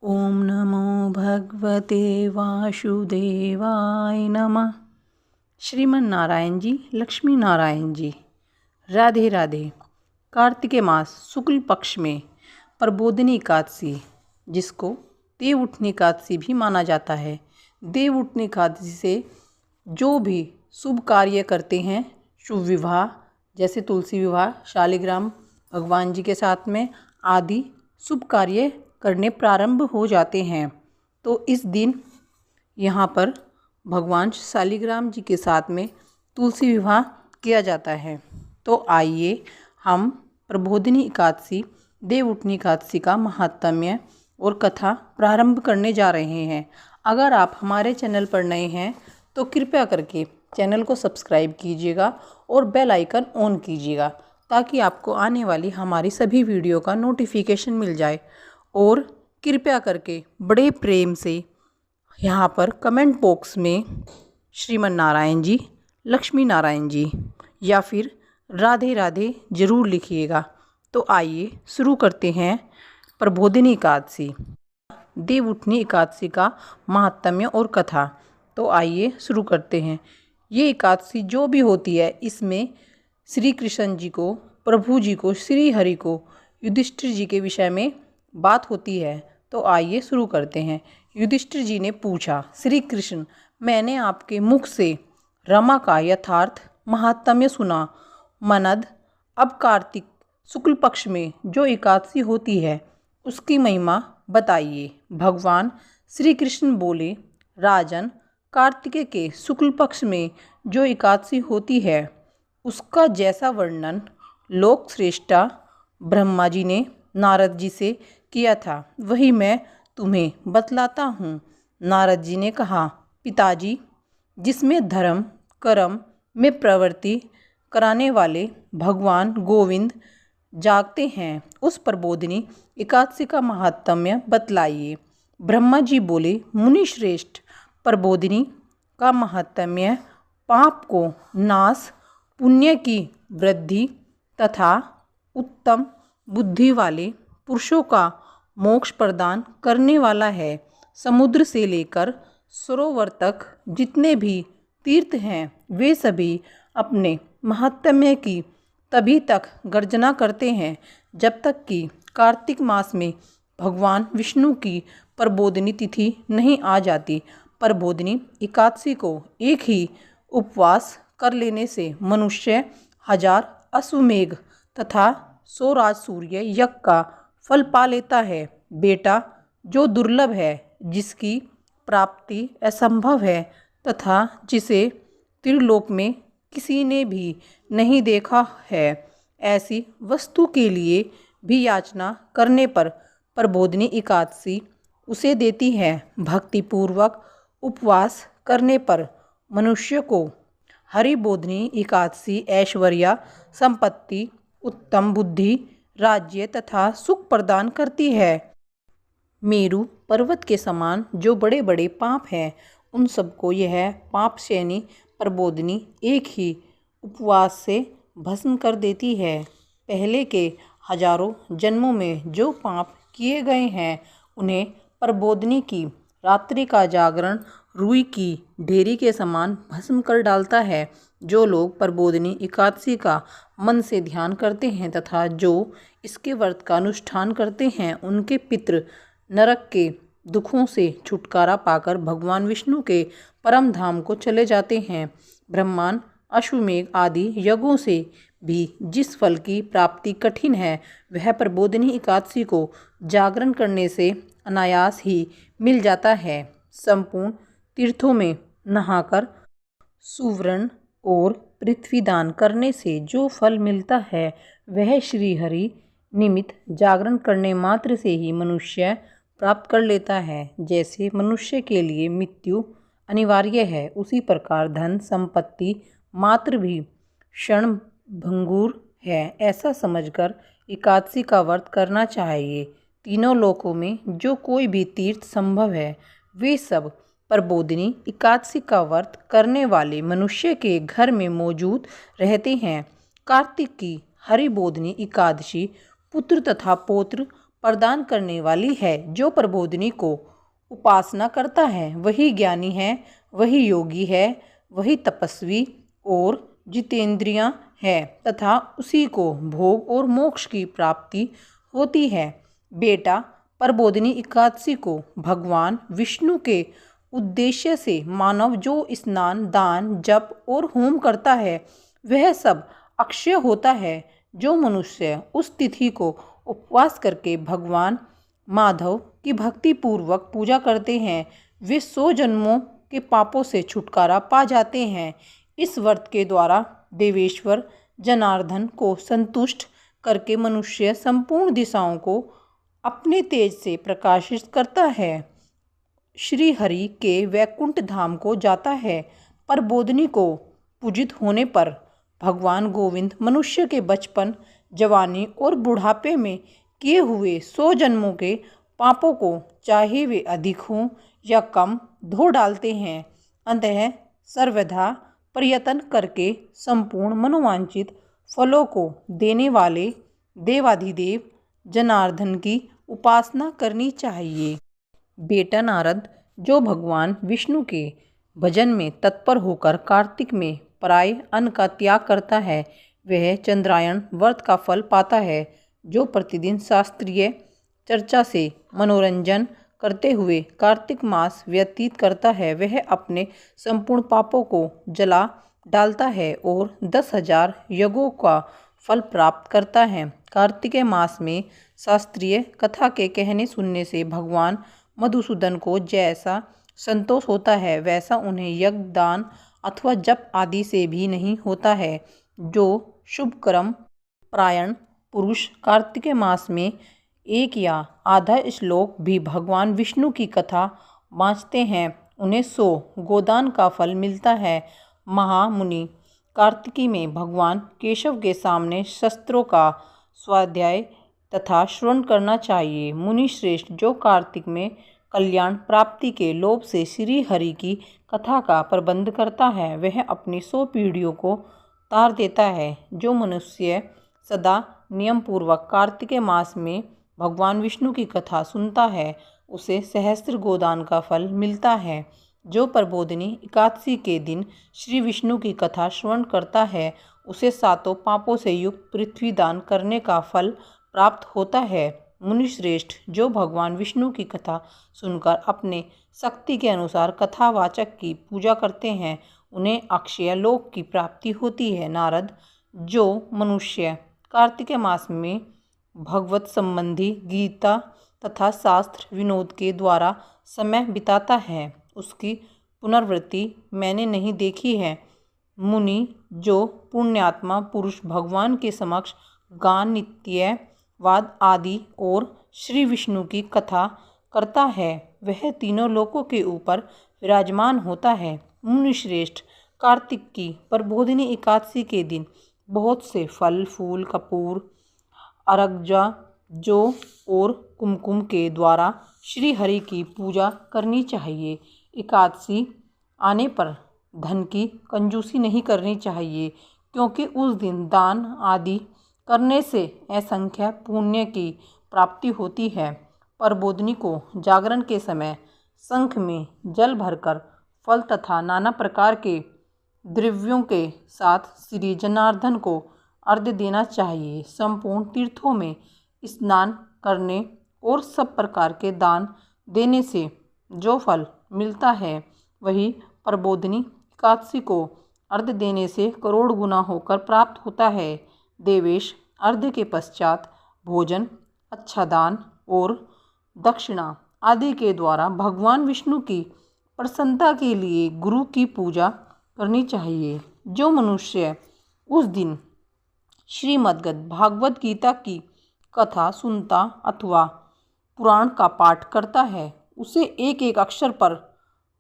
ओम नमो भगवते वासुदेवाय नमः। श्रीमन नारायण जी, लक्ष्मी नारायण जी, राधे राधे। कार्तिक मास शुक्ल पक्ष में प्रबोधिनी एकादशी, जिसको देव उठनी एकादशी भी माना जाता है। देव उठनी एकादशी से जो भी शुभ कार्य करते हैं, शुभ विवाह जैसे तुलसी विवाह, शालिग्राम भगवान जी के साथ में आदि शुभ कार्य करने प्रारंभ हो जाते हैं। तो इस दिन यहाँ पर भगवान शालिग्राम जी के साथ में तुलसी विवाह किया जाता है। तो आइए हम प्रबोधिनी एकादशी, देव उठनी एकादशी का महात्म्य और कथा प्रारंभ करने जा रहे हैं। अगर आप हमारे चैनल पर नए हैं तो कृपया करके चैनल को सब्सक्राइब कीजिएगा और बेल आइकन ऑन कीजिएगा, ताकि आपको आने वाली हमारी सभी वीडियो का नोटिफिकेशन मिल जाए। और कृपया करके बड़े प्रेम से यहाँ पर कमेंट बॉक्स में श्रीमन नारायण जी, लक्ष्मी नारायण जी या फिर राधे राधे ज़रूर लिखिएगा। तो आइए शुरू करते हैं प्रबोधिनी एकादशी, देव उठनी एकादशी का महात्म्य और कथा। तो आइए शुरू करते हैं। ये एकादशी जो भी होती है, इसमें श्री कृष्ण जी को, प्रभु जी को, श्री हरि को, युधिष्ठिर जी के विषय में बात होती है। तो आइए शुरू करते हैं। युधिष्ठिर जी ने पूछा, श्री कृष्ण, मैंने आपके मुख से रमा का यथार्थ महात्म्य सुना। मनद, अब कार्तिक शुक्ल पक्ष में जो एकादशी होती है उसकी महिमा बताइए। भगवान श्री कृष्ण बोले, राजन, कार्तिक के शुक्ल पक्ष में जो एकादशी होती है उसका जैसा वर्णन लोक श्रेष्ठा ब्रह्मा जी ने नारद जी से किया था, वही मैं तुम्हें बतलाता हूँ। नारद जी ने कहा, पिताजी, जिसमें धर्म कर्म में प्रवृत्ति कराने वाले भगवान गोविंद जागते हैं, उस प्रबोधिनी एकादशी का महात्म्य बतलाइए। ब्रह्मा जी बोले, मुनि श्रेष्ठ, प्रबोधिनी का महात्म्य पाप को नाश, पुण्य की वृद्धि तथा उत्तम बुद्धि वाले पुरुषों का मोक्ष प्रदान करने वाला है। समुद्र से लेकर सरोवर तक जितने भी तीर्थ हैं, वे सभी अपने महात्म्य की तभी तक गर्जना करते हैं जब तक कि कार्तिक मास में भगवान विष्णु की प्रबोधिनी तिथि नहीं आ जाती। प्रबोधिनी एकादशी को एक ही उपवास कर लेने से मनुष्य 1000 अश्वमेघ तथा 100 राजसूय यज्ञ का फल पा लेता है। बेटा जो दुर्लभ है, जिसकी प्राप्ति असंभव है तथा जिसे त्रिलोक में किसी ने भी नहीं देखा है, ऐसी वस्तु के लिए भी याचना करने पर प्रबोधिनी एकादशी उसे देती है। भक्तिपूर्वक उपवास करने पर मनुष्य को हरिबोधिनी एकादशी ऐश्वर्य, संपत्ति, उत्तम बुद्धि, राज्य तथा सुख प्रदान करती है। मेरु पर्वत के समान जो बड़े बड़े पाप हैं, उन सबको यह पाप श्रेणी प्रबोधिनी एक ही उपवास से भस्म कर देती है। पहले के हजारों जन्मों में जो पाप किए गए हैं, उन्हें प्रबोधिनी की रात्रि का जागरण रुई की ढेरी के समान भस्म कर डालता है। जो लोग प्रबोधिनी एकादशी का मन से ध्यान करते हैं तथा जो इसके व्रत का अनुष्ठान करते हैं, उनके पितृ नरक के दुखों से छुटकारा पाकर भगवान विष्णु के परम धाम को चले जाते हैं। ब्रह्मांड, अश्वमेघ आदि यज्ञों से भी जिस फल की प्राप्ति कठिन है, वह प्रबोधिनी एकादशी को जागरण करने से अनायास ही मिल जाता है। संपूर्ण तीर्थों में नहाकर सुवर्ण और पृथ्वी दान करने से जो फल मिलता है, वह श्री हरि निमित्त जागरण करने मात्र से ही मनुष्य प्राप्त कर लेता है। जैसे मनुष्य के लिए मृत्यु अनिवार्य है, उसी प्रकार धन संपत्ति मात्र भी क्षण भंगुर है। ऐसा समझकर एकादशी का व्रत करना चाहिए। तीनों लोकों में जो कोई भी तीर्थ संभव है, वे सब प्रबोधिनी एकादशी का व्रत करने वाले मनुष्य के घर में मौजूद रहते हैं। कार्तिक की हरिबोधिनी एकादशी पुत्र तथा पौत्र प्रदान करने वाली है। जो प्रबोधिनी को उपासना करता है वही ज्ञानी है, वही योगी है, वही तपस्वी और जितेंद्रियां है तथा उसी को भोग और मोक्ष की प्राप्ति होती है। बेटा, प्रबोधिनी एकादशी को भगवान विष्णु के उद्देश्य से मानव जो स्नान, दान, जप और होम करता है वह सब अक्षय होता है। जो मनुष्य उस तिथि को उपवास करके भगवान माधव की भक्ति पूर्वक पूजा करते हैं वे 100 जन्मों के पापों से छुटकारा पा जाते हैं। इस व्रत के द्वारा देवेश्वर जनार्दन को संतुष्ट करके मनुष्य संपूर्ण दिशाओं को अपने तेज से प्रकाशित करता है, श्री हरि के वैकुंठ धाम को जाता है। प्रबोधिनी को पूजित होने पर भगवान गोविंद मनुष्य के बचपन, जवानी और बुढ़ापे में किए हुए 100 जन्मों के पापों को चाहे वे अधिक हों या कम धो डालते हैं। अतः सर्वदा प्रयत्न करके संपूर्ण मनोवांछित फलों को देने वाले देवाधिदेव जनार्दन की उपासना करनी चाहिए। बेटा नारद, जो भगवान विष्णु के भजन में तत्पर होकर कार्तिक में पराय अन्न का त्याग करता है वह चंद्रायण व्रत का फल पाता है। जो प्रतिदिन शास्त्रीय चर्चा से मनोरंजन करते हुए कार्तिक मास व्यतीत करता है वह अपने संपूर्ण पापों को जला डालता है और 10,000 यज्ञों का फल प्राप्त करता है। कार्तिकेय मास में शास्त्रीय कथा के कहने सुनने से भगवान मधुसूदन को जैसा संतोष होता है वैसा उन्हें यज्ञ, दान अथवा जप आदि से भी नहीं होता है। जो शुभ कर्म परायण पुरुष कार्तिकेय मास में 1 या आधा श्लोक भी भगवान विष्णु की कथा बाँचते हैं उन्हें 100 गोदान का फल मिलता है। महामुनि कार्तिकी में भगवान केशव के सामने शस्त्रों का स्वाध्याय तथा श्रवण करना चाहिए। मुनि श्रेष्ठ, जो कार्तिक में कल्याण प्राप्ति के लोभ से श्री हरि की कथा का प्रबंध करता है वह अपनी 100 पीढ़ियों को तार देता है। जो मनुष्य सदा नियम पूर्वक कार्तिकेय मास में भगवान विष्णु की कथा सुनता है उसे सहस्त्र गोदान का फल मिलता है। जो प्रबोधिनी एकादशी के दिन श्री विष्णु की कथा श्रवण करता है उसे 7 पापों से युक्त पृथ्वी दान करने का फल प्राप्त होता है। मुनिश्रेष्ठ, जो भगवान विष्णु की कथा सुनकर अपने शक्ति के अनुसार कथावाचक की पूजा करते हैं उन्हें अक्षय लोक की प्राप्ति होती है। नारद, जो मनुष्य कार्तिक मास में भगवत संबंधी गीता तथा शास्त्र विनोद के द्वारा समय बिताता है उसकी पुनर्वृत्ति मैंने नहीं देखी है। मुनि, जो पुण्यात्मा पुरुष भगवान के समक्ष गान, नित्य वाद आदि और श्री विष्णु की कथा करता है वह तीनों लोकों के ऊपर विराजमान होता है। मुनिश्रेष्ठ, कार्तिक की प्रबोधिनी एकादशी के दिन बहुत से फल, फूल, कपूर, अर्घ्य, जौ और कुमकुम के द्वारा श्री हरि की पूजा करनी चाहिए। एकादशी आने पर धन की कंजूसी नहीं करनी चाहिए क्योंकि उस दिन दान आदि करने से असंख्य पुण्य की प्राप्ति होती है। प्रबोधिनी को जागरण के समय शंख में जल भरकर फल तथा नाना प्रकार के द्रव्यों के साथ श्री जनार्दन को अर्घ्य देना चाहिए। संपूर्ण तीर्थों में स्नान करने और सब प्रकार के दान देने से जो फल मिलता है वही प्रबोधिनी एकादशी को अर्घ्य देने से करोड़ गुना होकर प्राप्त होता है। देवेश, अर्घ्य के पश्चात भोजन, अच्छा दान और दक्षिणा आदि के द्वारा भगवान विष्णु की प्रसन्नता के लिए गुरु की पूजा करनी चाहिए। जो मनुष्य उस दिन श्रीमद् भागवत गीता की कथा सुनता अथवा पुराण का पाठ करता है उसे एक एक अक्षर पर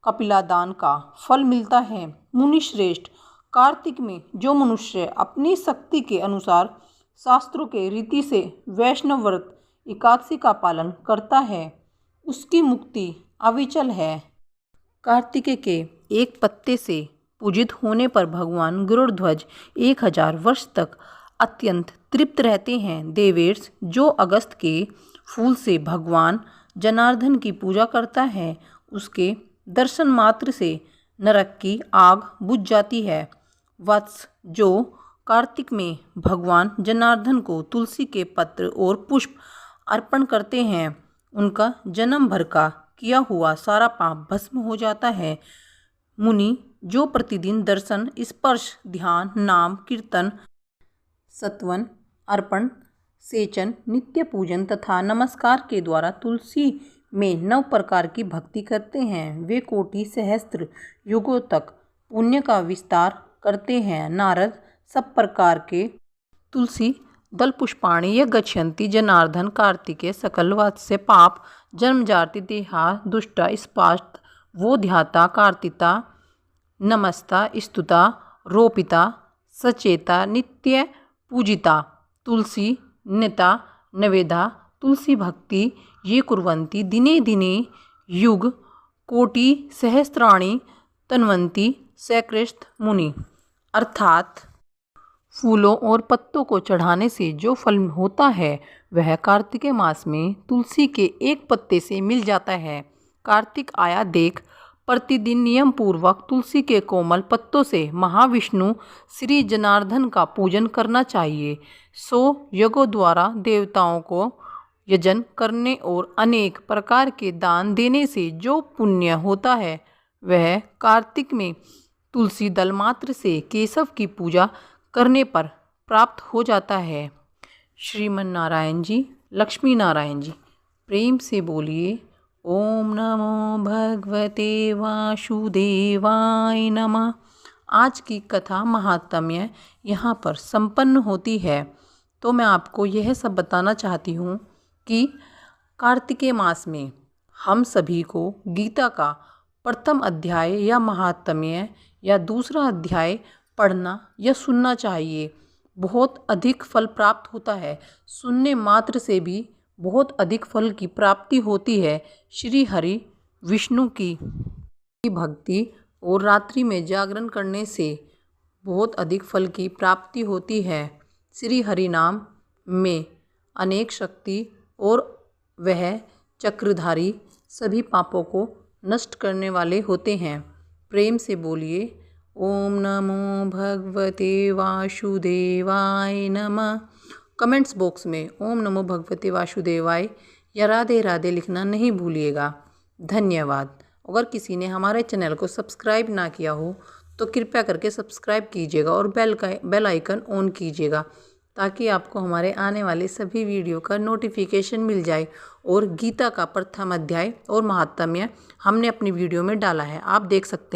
कपिलादान का फल मिलता है। मुनिश्रेष्ठ, कार्तिक में जो मनुष्य अपनी शक्ति के अनुसार शास्त्रों के रीति से वैष्णव व्रत एकादशी का पालन करता है उसकी मुक्ति अविचल है। कार्तिक के एक पत्ते से पूजित होने पर भगवान गरुड़ध्वज 1000 वर्ष तक अत्यंत तृप्त रहते हैं। देवेश, जो अगस्त के फूल से भगवान जनार्दन की पूजा करता है उसके दर्शन मात्र से नरक की आग बुझ जाती है। वत्स, जो कार्तिक में भगवान जनार्दन को तुलसी के पत्र और पुष्प अर्पण करते हैं उनका जन्म भर का किया हुआ सारा पाप भस्म हो जाता है। मुनि, जो प्रतिदिन दर्शन, स्पर्श, ध्यान, नाम, कीर्तन, सत्वन, अर्पण, सेचन, नित्य पूजन तथा नमस्कार के द्वारा तुलसी में 9 प्रकार की भक्ति करते हैं, वे कोटि सहस्त्र युगों तक पुण्य का विस्तार करते हैं। नारद, सब प्रकार के तुलसी दल पुष्पाणि यह गच्छन्ति जनार्दन कार्तिके सकल वात्स्य पाप जन्मजाति देहा दुष्टा स्पाष्ट वो ध्याता कार्तिता नमस्ता स्तुता रोपिता सचेता नित्य पूजिता तुलसी नेता नवेदा तुलसी भक्ति ये कुर्वन्ति दिने दिने युग कोटि सहस्राणि तन्वन्ति सकृष्ट मुनि। अर्थात फूलों और पत्तों को चढ़ाने से जो फल होता है वह कार्तिक मास में तुलसी के एक पत्ते से मिल जाता है। कार्तिक आया देख, प्रतिदिन नियम पूर्वक तुलसी के कोमल पत्तों से महाविष्णु श्री जनार्दन का पूजन करना चाहिए। 100 यज्ञों द्वारा देवताओं को यजन करने और अनेक प्रकार के दान देने से जो पुण्य होता है वह कार्तिक में तुलसी दल मात्र से केशव की पूजा करने पर प्राप्त हो जाता है। श्रीमन नारायण जी, लक्ष्मी नारायण जी, प्रेम से बोलिए ओम नमो भगवते वासुदेवाय नमः। आज की कथा महात्म्य यहाँ पर संपन्न होती है। तो मैं आपको यह सब बताना चाहती हूँ कि कार्तिकेय मास में हम सभी को गीता का प्रथम अध्याय या महात्म्य या दूसरा अध्याय पढ़ना या सुनना चाहिए। बहुत अधिक फल प्राप्त होता है, सुनने मात्र से भी बहुत अधिक फल की प्राप्ति होती है। श्री हरि विष्णु की भक्ति और रात्रि में जागरण करने से बहुत अधिक फल की प्राप्ति होती है। श्री हरि नाम में अनेक शक्ति और वह चक्रधारी सभी पापों को नष्ट करने वाले होते हैं। प्रेम से बोलिए ओम नमो भगवते वासुदेवाय नमः। कमेंट्स बॉक्स में ओम नमो भगवते वासुदेवाय या राधे राधे लिखना नहीं भूलिएगा। धन्यवाद। अगर किसी ने हमारे चैनल को सब्सक्राइब ना किया हो तो कृपया करके सब्सक्राइब कीजिएगा और बेल आइकन ऑन कीजिएगा ताकि आपको हमारे आने वाले सभी वीडियो का नोटिफिकेशन मिल जाए। और गीता का प्रथम अध्याय और महात्म्य हमने अपनी वीडियो में डाला है, आप देख सकते हैं।